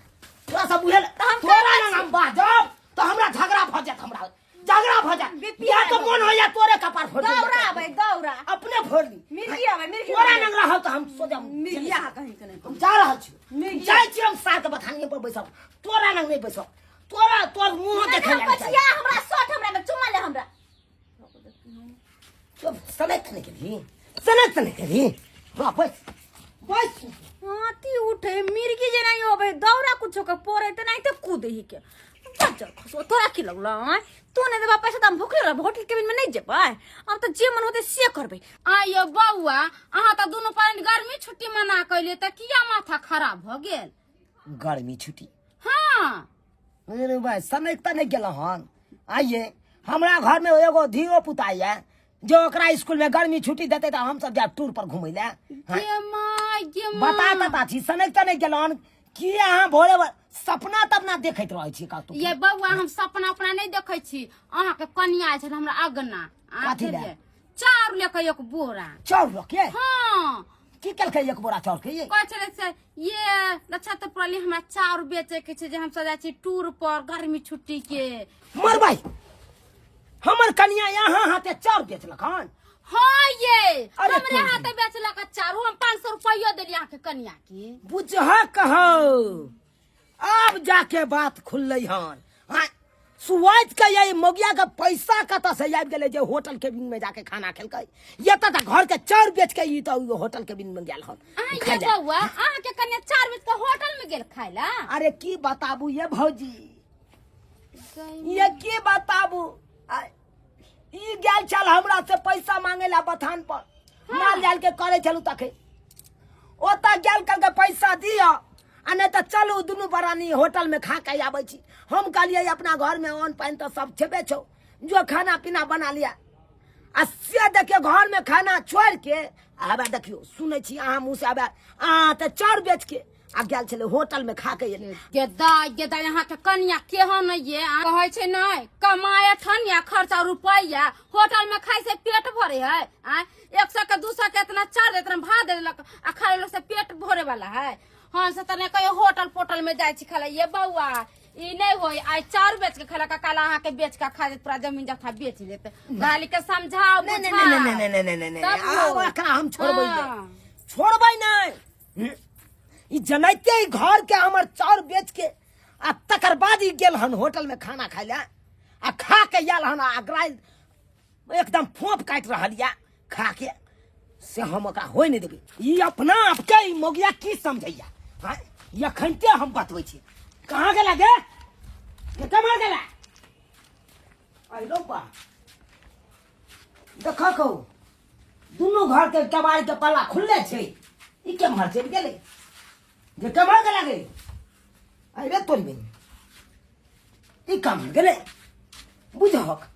तोरा से बुझे हम तोरा ना हम बाजब तो हमरा झगड़ा भ जात हमरा झगड़ा भ जा बिया तो मन हो जा तोरे कपार फोड़ दौरा अपने फोड़ ली मिर्गी तोरा नंगरा हो तो हम सोजा मिर्गी आ कहीं के नहीं हम जा रहल छी मिर्गी जाय छी हम साथ बथानिए पर बैसब तोरा नंग नहीं बैसब तोर मुंह देखे हम बचिया हमरा सोट हमरा के चुमा ले हमरा तो सनक नहीं करी वापस बस हाथी उठे मिर्गी जे नहीं होबे दौरा कुछो के पोरे त नहीं त कूद ही के बच्चा खसो तोरा की लगला तू ने देबा पैसा त हम भूखे रह होटल केबिन में नहीं जेबा अब त जे मन होते से करबे आयो बउआ अहाँ त दोनों पानी गर्मी छुट्टी मना कइले त किया माथा खराब भ गेल गर्मी छुट्टी हां अरे भाई सनक त नहीं गेल हन आइए हमरा घर में एगो धियो पुताई है जो ओकरा स्कूल में गर्मी छुट्टी देते तो हम सब जा टूर पर घूमे ले गे माय बता ता छी सनक त नहीं गेल हन कि अहाँ भोरे सपना तपना देखैत रहै छी का तू ये बउआ हम सपना अपना नहीं देखै छी अहाँ के कनिया छै हमरा अगना कथी ले? चार लेके एक बोरा चौर रखे हां की कल के एक बोरा चौर के ये कह चले से ये अच्छा तो पहले हमरा चार बेचे के छै जे हम सब जाय छी टूर पर गर्मी छुट्टी के मर भाई हमर कनिया यहाँ हाथे चौर बेचलक हन हाँ ये अरे हमरे कोई हाथे बेचला का चारू हम 500 रुपया देली अहाँ के कन्या की बुझह कहो अब जाके बात खुललै हन हाँ सुवाइत के ये मोगिया का पैसा कत से आबि गेलै जे होटल केबिन में जाके खाना खेलकै ये त घर के चाउर बेच के ई तो होटल केबिन में गेल हन ये बउआ अहाँ के कन्या 4 बजे के होटल में गेल खाइला अरे की बताबू ये भौजी ये की बताबू ई गेल चल हमरा से पैसा मांगेला बथान पर माल जाल के करे चलू तके ओता गेल कर के पैसा दिया आ नहीं तो चलू दुनू बरानी होटल में खा के आबै छी हम कहलिए अपना घर में अन्न पानी तो सब छेबे छौ जो खाना पीना बना लिया आ से देखिए घर में खाना छोड़ के आबे देखियो सुनै छी अहाँ मुँह से आबे अहाँ तऽ चाउर बेच के आ गेल छलै होटल में खा के एलै गेदा यहाँ के कन्या केहन ये कहै छै नहीं कमाए ठनिया खर्चा रुपया होटल में खाई से पेट भरे है 100 के 200 के इतना चार इतना भात देलक आ खाए लोग से पेट भरे वाला है। हाँ से तने कहियो होटल पोटल में जाय छी खाला ये बउआ ई नहीं होई आई चार बेच के खाला का काला अहाँ के बेच के खा दे पूरा जमीन जथा बेच लेते गाली के समझाओ नहीं एकरा हम छोड़बै नहीं ई जनैते ही घर के हमर चाउर बेच के आ तकर बाद ही गेल हन होटल में खाना खाय ले आ खा के आयल हन आगरा एकदम फोप काट रहल या खा के से हम ओकरा होय नहीं देबै। ई अपना आपके ई मोगिया की समझैया हां यखनते हम बतबै छी कहाँ गेला गे कमर गेला आई रो बा देखो को दुनू घर के कबाड़ी के पल्ला खुलले छै ई केमहर चलि गेलै जे कमर गेला गे आई रे तोरी बहिन ई कमर गेलै बुझहक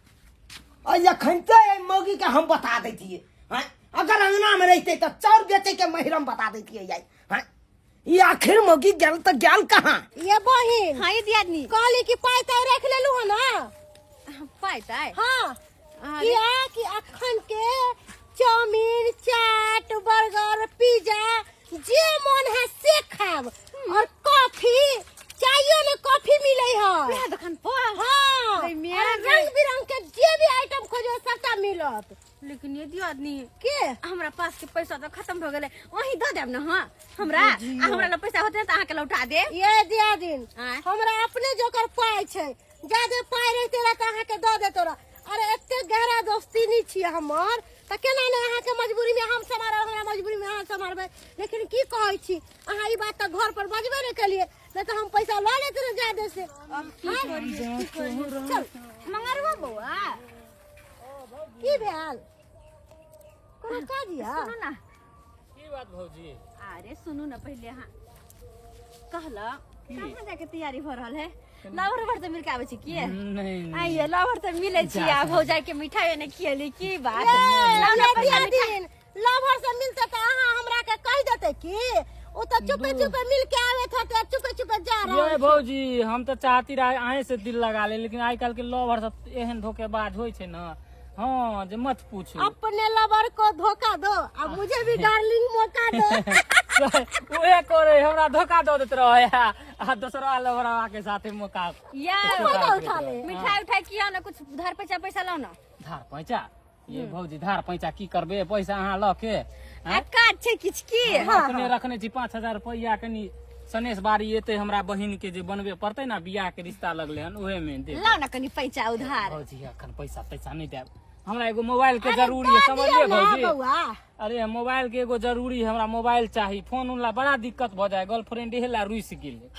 और यखनते ए मोगी के हम बता दैतिए हैं अगर अंगना में रहते तो चाउर बेचे के महिरम बता देती है हैं ये आखिर मोगी गेल तो गेल कहाँ ये बहिन हां ये दियादनी कहली कि पाई ताई रख लेलु ह ना पाई ताई हां कि अखन के चाउमीन चाट बर्गर पिज्जा जे मन है से खाब और कॉफी चाहिए में कॉफी मिले है ये दुकान पर हां रंग बिरंग के जे भी आइटम खोजो सबटा मिलत। लेकिन ये दियादनी के हमरा पास के पैसा तो खत्म हो गेले वही द देब न हां हमरा ल पैसा होते त अहाँ के लौटा दे। ये दियादिन हमरा अपने जोकर पाई छै जादे पाई रहते त अहाँ के द देतो रा अरे एते गहरा दोस्ती नहीं छी हमर त केना ने अहाँ के मजबूरी में हम समारब हमरा मजबूरी में अहाँ समारबै लेकिन की कहै छी अहाँ ई बात त घर पर बजबे नहीं केलिए नहीं तो हम पैसा ला लेते ना जादे से चल मंगरवा बउआ की भेल कोनो का दिया सुनो ना की बात भौजी अरे सुनू ना पहले हाँ कहला कहाँ जाके तैयारी हो रहल है लावर भर तो मिल के आवे छी की नहीं आइए लावर तो मिले छी आ भौजाई के मिठाई ने खियली की बात दिन लवर से मिलते त अहाँ हमरा के कह देते की ओ तो चुपे चुपे मिल के आवे थे चुपे चुपे जा रहा ये भौजी हम तो चाहती रहे अहे से दिल लगा ले लेकिन आज कल के लोभर सब एहन धोखेबाज होय छै ना हाँ जे मत पूछो अपने लवर को धोखा दो अब मुझे भी डार्लिंग मौका दो ओए करे हमरा धोखा दो देत रहे आ दूसरा लवरवा के साथे मौका यार उठा ले मिठाई उठाई किया ना कुछ उधार पैसा लाओ ना धार पैसा ये भौजी धार पैसा की करबे पैसा अहाँ ल के काट छै किछ की अपने रखने छी 5000 रुपया कनी सनेश बारी एते हमरा बहिन के जे बनबे पड़ते ना बियाह के रिश्ता लगले हन ओहे में दे लाओ ना कनी पैसा उधार भौजी अखन पैसा नहीं देब हमरा एगो मोबाइल के जरूरी है समझिए भौजी अरे मोबाइल के एगो जरूरी है हमरा मोबाइल चाहिए फोन उनला बड़ा दिक्कत भ जाए गर्लफ्रेंड हेला रुइस गेले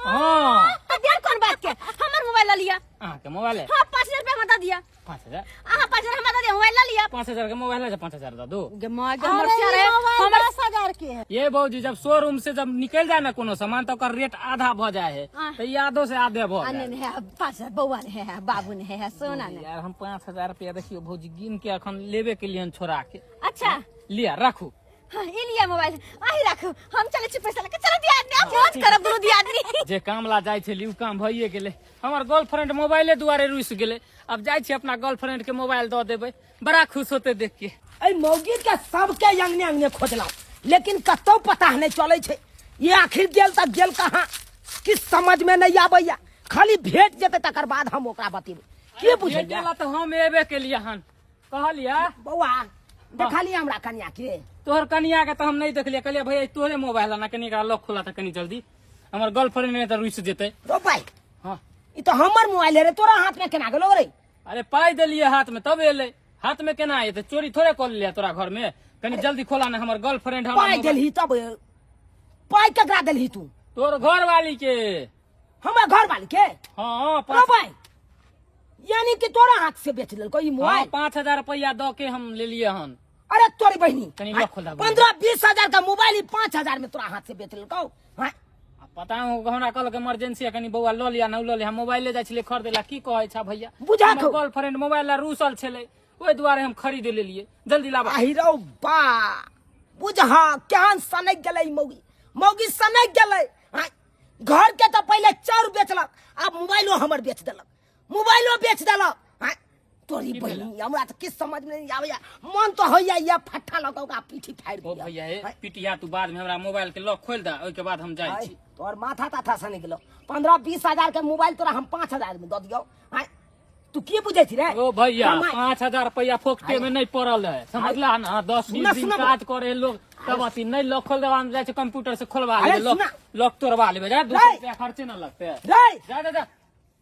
हां देर कौन बात के हमर मोबाइल लिया अहाँ के मोबाइल है हां 5000 रुपया मत दिया 5000 अहाँ 5000 हम दे मोबाइल लिया 5000 के मोबाइल है 5000 दे दो हमर शेयर है हमर 10,000 के है ये भौजी जब शोरूम से जब निकल जाए ना कोनो सामान तो ओकर रेट आधा भ जाए है तो ये आधो से आधे भ जाए अने है 5000 बउआ ने है बाबू ने है सोना ने यार हम 5000 रुपया देखियो भौजी गिन के अखन लेबे के लिए छोड़ा के अच्छा लिया रखू हाँ, ये लिया मोबाइल आही रखो हम चले छी पैसा लेके चलो दियादनी आप मौज करब दुनु दियादनी जे काम ला जाय छै लिउ काम भइए गेले हमर गर्लफ्रेंड मोबाइले दुआरे रुइस गेले अब जाय छी अपना गर्लफ्रेंड के मोबाइल द देबै बड़ा खुश होते देख के ए मौगी के सबके अंगने अंगने खोजला लेकिन कतौ पता नहीं चले छै ये आखिर गेल त गेल कहाँ किस समझ में नहीं आबैया खाली भेट जेते तकर बाद हम ओकरा बतेबै के बुझे गेला तो हम एबे के लिए हन कहलिया बौआ देखलिए हमरा कन्या के तोहर कनिया के तो हम नहीं देखलिए कहलिए भैया तोहरे मोबाइल ना कनी का लॉक खोला था कनी जल्दी हमर गर्लफ्रेंड ने तो रुइस जेते रो भाई हां ई तो हमर मोबाइल रे तोरा हाथ में केना गेलो रे अरे पाई देलिए हाथ में तब एले हाथ में केना आए चोरी थोड़े कर लिया तोरा घर में कनी जल्दी खोला ना हमर गर्लफ्रेंड हम पाई देलही तब पाई ककरा देलही तू तोर घर वाली के हमर घर वाली के हां रो भाई यानी कि तोरा हाथ से बेच लेल कोई मोबाइल 5000 रुपया दो के हम ले लिए हन अरे तोरी बहनी कनी लॉक खोला 15-20 हजार का मोबाइल 5,000 में तोरा हाथ से बेच लेल कौ पता हमरा कहल के इमरजेंसी है कनी बौआ ल लिया न ल लिया मोबाइले जाय छले खरीदे ला की कहै छा भैया बुझा हमर गर्लफ्रेंड मोबाइल ला रूसल छले ओइ दुआरे हम खरीद लेलिए जल्दी लाबा आहिरौ बा बुझहा केहन सनक गेलै मौगी मौगी सनक गेलै हाँ, घर के तो पहले चाउर बेचलक अब मोबाइलो हमर बेच देलक मोबाइलो बेच देलक हाँ, तोरी बहिनी हमरा तो किस समझ में नहीं आवे मन तो होइया ये फट्टा लगा ओकरा पीठी फाड़ ओ दिया भैया हे पिटिया तू बाद में हमरा मोबाइल के लॉक खोल दा ओइ के बाद हम जाय छी तोर माथा ताथा सने गेलो 15-20 हजार के मोबाइल तोरा हम 5 हजार में द दियो हाँ, तू की बुझे छी रे ओ भैया कमाई। 5,000 रुपया फोकटे में नहीं पड़ल है समझला ना 10-20 दिन काज करे लोग तब अति नहीं लॉक खोल देवा जाय छै कंप्यूटर से खोलवा अरे ले लॉक सुना। लॉक तोड़वा लेबे जा 200 रे। रुपया खर्चे ना लगते रे जा जा जा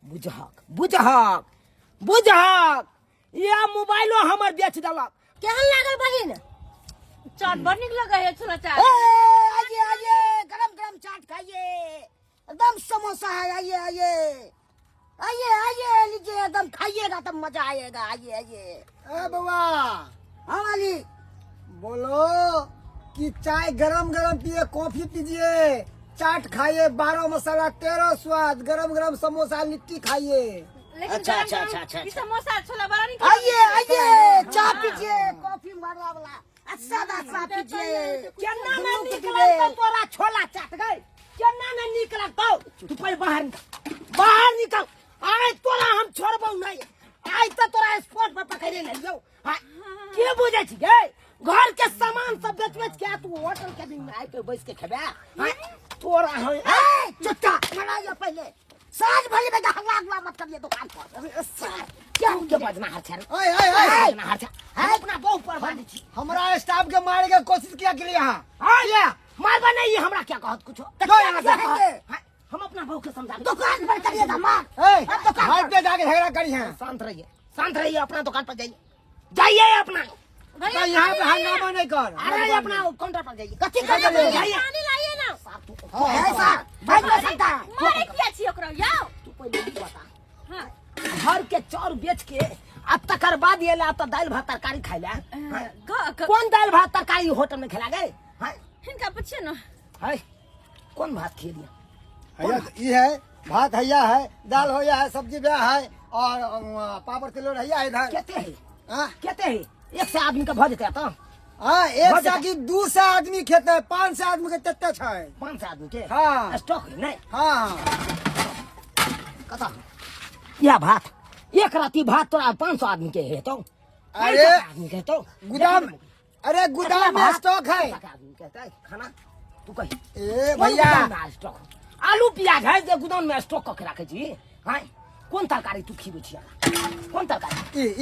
बुझहक बुझहक बुझहक ये मोबाइलो हमर बेच देलक केहन लागल बहिन चाट बड़ निक लगे है छोला चाट आइए आइए गरम गरम चाट खाइए एकदम समोसा है आइए आइए आइए आइए लीजिए एकदम खाइएगा तब मजा आएगा आइए आइए ए बउआ हाँ वाली बोलो कि चाय गरम गरम पिए कॉफी पीजिए चाट खाइए 12 मसाला 13 स्वाद गरम गरम समोसा लिट्टी खाइए लेकिन अच्छा, गरम अच्छा, गरम अच्छा, अच्छा, ई अच्छा। समोसा छोला बड़ा निक आइए आइए चाय पीजिए कॉफी मारवा वाला सादा सा पीजिए केना ना निकले तो तोरा छोला चाट गए केना ना निकला तो तू पहले बाहर निकल आए तोरा हम छोड़बौ नहीं आज तो तोरा स्पॉट पर पकड़े ले जाओ के बुझे छी गे घर के सामान सब बेच के तू होटल के दिन में आके के बैठ के खेबे तोरा हम ए चुट्टा मरा जा पहले साज भले बेटा हल्ला मत करिए दुकान पर अरे सार क्या के बजना हर छर ओए ओए ओए बजना हर छर है अपना बहु पर बांधी छी हमारा स्टाफ के मारने की कोशिश किया के लिए यहाँ हां मार बनाइए हमरा क्या कहत कुछ दो यहाँ से हम अपना बहू के समझा दुकान पर करिए धमाल घर पे जाके झगड़ा करी हैं शांत रहिए अपना दुकान पर जाइए जाइए अपना तो यहाँ पे हंगामा नहीं कर अरे अपना काउंटर पर जाइए कथी कर जाइए पानी लाइए ना है सर भाग नहीं सकता है मारे किया छी ओकरा याओ तू पहले ई बता घर के चाउर बेच के अब तकर बाद ये ला तो दाल भात तरकारी खाई ले कौन दाल भात तरकारी होटल में खिला गए हिनका पूछिए ना है कौन भात खिए दिया भैया ये है भात हैया है दाल होया है सब्जी ब्याह है और पापड़ तिलोड़ हैया है इधर कहते हैं हाँ कहते हैं एक से आदमी का भज देता तो हाँ एक से की 2 से आदमी खेते हैं 5 से आदमी के तेते छै 5 से आदमी के हाँ स्टॉक नहीं हाँ कथा यह भात एक राती भात तोरा 500 आदमी के है तो अरे 500 आदमी के तो गोदाम अरे गोदाम में स्टॉक है आदमी कहता है खाना तू कही ए कौन भैया गोदाम में स्टॉक आलू प्याज है जे गोदाम में स्टॉक करके रखे छी हां कौन तरकारी तू खीबे छी कौन तरकारी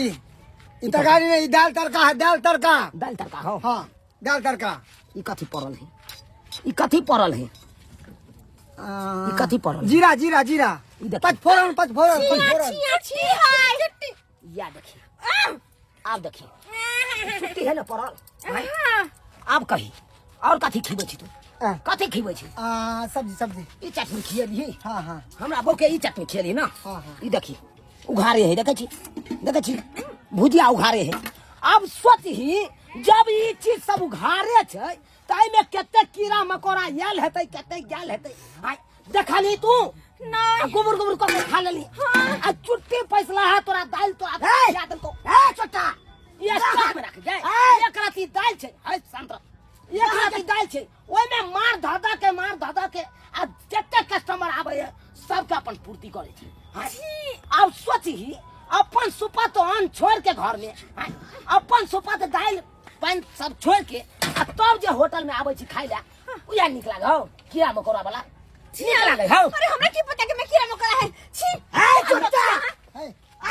ई तरकारी नहीं दाल तड़का है दाल तड़का दाल तड़का हो हाँ दाल तड़का ई कथी पड़ल है ई कथी पड़ल है ई कथी पड़ल जीरा जीरा जीरा ई देख पचफोरन पचफोरन छी हाय या देखिए आप देखिए छुट्टी है ना पड़ल हैं? आप कही और कथी खीबे छी तू कथी खीबे छी सब्जी सब्जी ई चटनी खिएलिए हाँ हाँ हमरा बहू के ई चटनी खिएली ना हाँ, हाँ। ई देखी उघारे है देखे छी भुजिया उघारे है अब सोच ही जब ई चीज सब उघारे छै ताई में केते कीड़ा मकोड़ा आयल हेतै केते गेल हेतै आय देखली तू नहीं गोबर गोबर करके खा लेली आ चुट्टी पैसला है तोरा दाल तोरा या देलको ए छोटा ये स्टॉक में रख जाए एक राती दाल छै है शांत एक राती दाल छै ओय में मार धादा के आ जते कस्टमर आबै है सबके अपन पूर्ति करे छै अब सोची अपन सुपा तो अन्न छोड़ के घर में अपन सुपा तो दाल पान सब छोड़ के आ तब जे होटल में आबै छी खाई ले उया निक लागे हो कीड़ा मकोड़ा वाला निक लागे हो अरे हमरा की पता कि मैं कीड़ा मकोड़ा है छी ए चुट्टा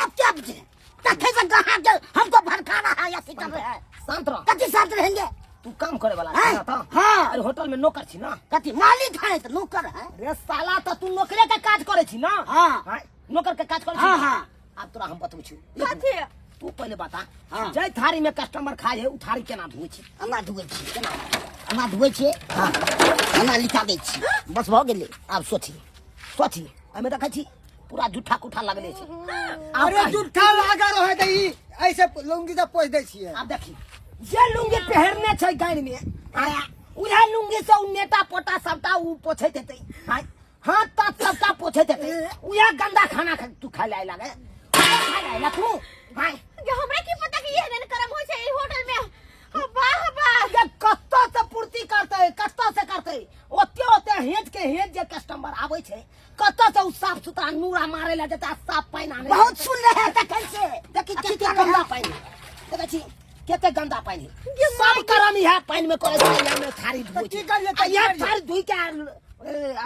आप क्या बुझे कथे से कहां के हमको भड़काना है या सिकम है शांत रहो कथी शांत रहेंगे तू काम करे वाला है ना हां अरे होटल में नौकर छी ना कथी मालिक है तो नौकर है रे साला तो तू नौकरे के काज करे छी ना हां नौकर के काज करे छी हां अब तोरा हम बतबै छी कथी तू पहले बता जय थारी में कस्टमर खाए है उ थारी केना धोए छी हमरा धोए छी केना हमरा धोए छी हां हमरा लिखा दे छी बस भ गेलै अब सोची हमें देखै छी पूरा झूठा कुठा लगले छी अरे जूठा लागा रहे त ई ऐसे लुंगी से पोछ दे छिए अब देखी जे लुंगी पहनने छै गाड़ी में आया उहे लुंगी से उ नेटा पोटा सबटा उ पोछे देते हां हाथ तात सबटा पोछे देते उहे गंदा खाना तू खा लाए लगे खा लाए ला तू हां जो हमरा की पता कि ये दिन करम होय छै ई होटल में वाह वाह ये कत्तो से पूर्ति करते कत्तो से करते ओते हेज के हेज जे कस्टमर आवे छै कत्तो से उ साफ सुथरा नूरा मारे ला देता साफ पानी आने बहुत सुन रहे हैं देखे से देखि केते गंदा पानी देखे छी केते गंदा पानी सब करम इहा पानी में करे छै यहाँ में थारी धोई की करिए आ ये थारी धोई के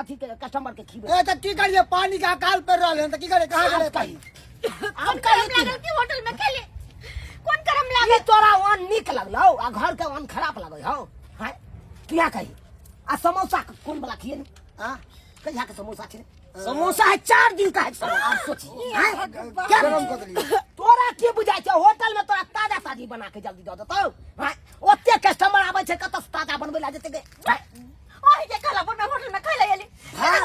अथी के कस्टमर के खीबे ए तो की करिए पानी का अकाल पर रहले तो की करे कहां गए पानी अब करम लागल कि होटल में खेले कौन करम लागल ये तोरा वन निक लगलो आ घर के वन खराब लगै हो हां किया कही आ समोसा कौन वाला खिए हां कहिया के समोसा छै समोसा है 4 दिन का है समोसा आप सोची क्या गरम कर दिए तोरा की बुझाई छै होटल में तोरा ताजा ताजी बना के जल्दी दे देतौ हां ओते कस्टमर आबै छै कत ताजा बनबै ला जेते ओही जे कला बन होटल में खाइ ले एली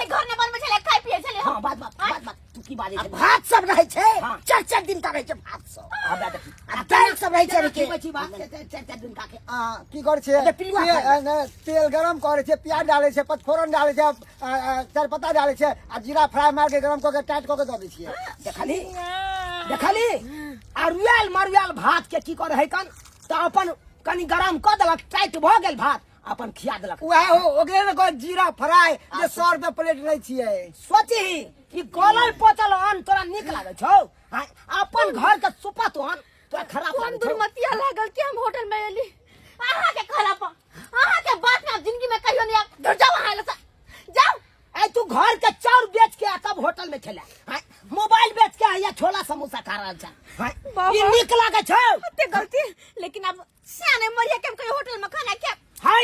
घर में बनबै छले खाइ पिए छले हां बात तू की बाजे छै भात सब रहे छे हाँ। 4 दिन का रहे छे भात सब आबा देखी आ तेल सब रहे छे की बची बात 4 दिन का के की करे छे अबे पिलुआ खाए। तेल गरम करे छे प्याज डाले छे पचफोरन डाले छे तेजपत्ता डाले छे आ जीरा फ्राई मार के गरम करके टाइट करके दे दै छिए देखली आ रुयाल मरुयाल भात के की करे है कन त अपन कनी गरम क देलक टाइट भ गेल भात अपन खिया देलक वह हो ओकरे में कोई जीरा फ्राई जे 100 रुपए प्लेट नहीं छिए सोची ई गलल पोचल अन तोरा निक लागे छौ हां अपन घर के सुपत अन तोरा खराब कौन लागे छौ दुर्मतिया लागल कि हम होटल में एली आहा के खराब आहा के बात में जिंदगी में कहियो नहीं डर जाओ वहां लसा जाओ ए तू घर के चाउर बेच के तब होटल में खेला हां मोबाइल बेच के या छोला समोसा खा रहल छ हां ई निक लागे छौ ते गलती लेकिन अब सियाने मरिया के हम कहीं होटल में खाना क्या हां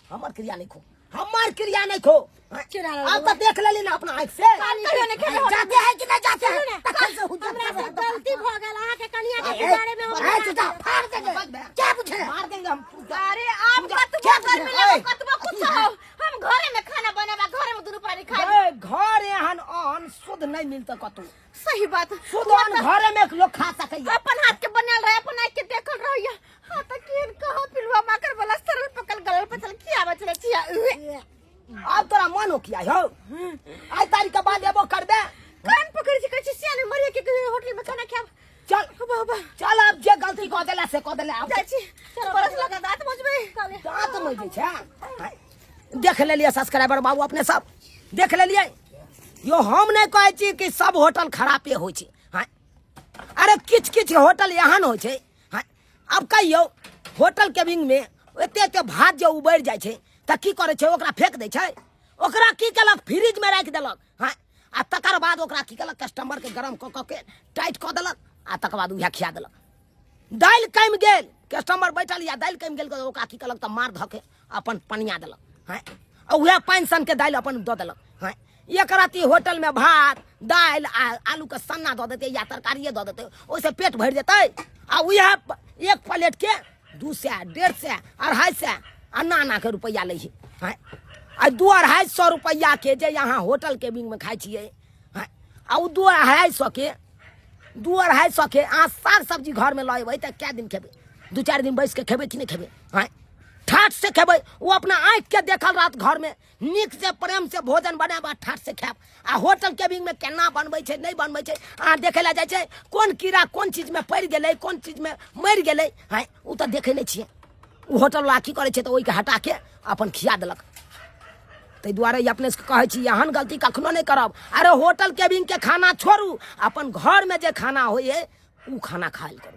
हमर क्रिया नहीं खो अब तो देख लेली ना अपना आंख से कहियो नहीं खेले जाते हैं कि नहीं जाते हैं तखन से हमरा से गलती भ गेल आहा के कनिया के बारे में ए चचा फाड़ देंगे क्या पूछे मार देंगे हम अरे आप कतबो घर में ले कतबो कुछ हो हम घरे में खाना बनाबा घरे में दुनु पानी खाए ए घर एहन अन शुद्ध नहीं मिलता कतौ सही बात शुद्ध अन घरे में लोग खा सकैया अपन हाथ के बनल रहे अपन आँख के देखल रहिया हां त केन कहो पिलवा माकर वाला सरल पकल गलल पचल किया बचले छिया अब तोरा मनो किया हो आज तारीख के बाद एबो कर दे कान पकड़ के कछि सियाने मरिया के होटल में खाना खाब चल बाबा चल अब जे गलती क देला से क देला अब जाची बरस लगा दांत मजबे दांत मज छै देख लेलिए सब्सक्राइबर बाबू अपने सब देख लेलिए यो हम नहीं कहै छी कि सब होटल खराबे होय छै हां अरे किछ होटल एहन होय छै हां अब कहियो होटल केबिन में एते भात जो उबैर जाय छै त की करे छै ओकरा फेंक दै छै ओकरा की केलक फ्रिज में राख देलक हां आ तकर बाद ओकरा की केलक कस्टमर के गरम क के टाइट क देलक आ तकर बाद उहे खिया देलक दाल कम गेल कस्टमर बैठल या दाल कम गेल ओकरा की केलक त मार धके अपन पनिया देलक हां आ उहे पानि सन के दाल अपन द देलक हां एक राती होटल में भात दाल आ आलू के सन्ना द देते या तरकारिये द देते ओइसे पेट भर जेतै आ उहे एक प्लेट के 200 150 250 अन्ना के रुपया ले छै हां आ 200-250 रुपया के जे यहाँ होटल के बिंग में खाई छिए हां आ उ 200-250 के 200-250 के आ साग सब्जी घर में ल अबै त क्या दिन खेबे 2-4 दिन बैस के खेबे कि नहीं खेबे हां ठाट से खेबे वो अपना आँख के देखल रात घर में निक से प्रेम से भोजन बनाबा ठाट से खाब आ होटल के बिंग में केना बनबै छै नहीं बनबै छै आ देखे ला जाय छै कोन कीड़ा कोन चीज में पड़ गेलै कोन चीज में मर गेलै हां उ त देखे नहीं छिए उ होटल वाला की करे छै त ओइ के हटा के अपन खिया देलक तै दुआरे अपने से कहै छी एहन गलती कखनो नहीं करब अरे होटल के बिंग के खाना छोड़ू अपन घर में जे खाना होय उ खाना खायल करू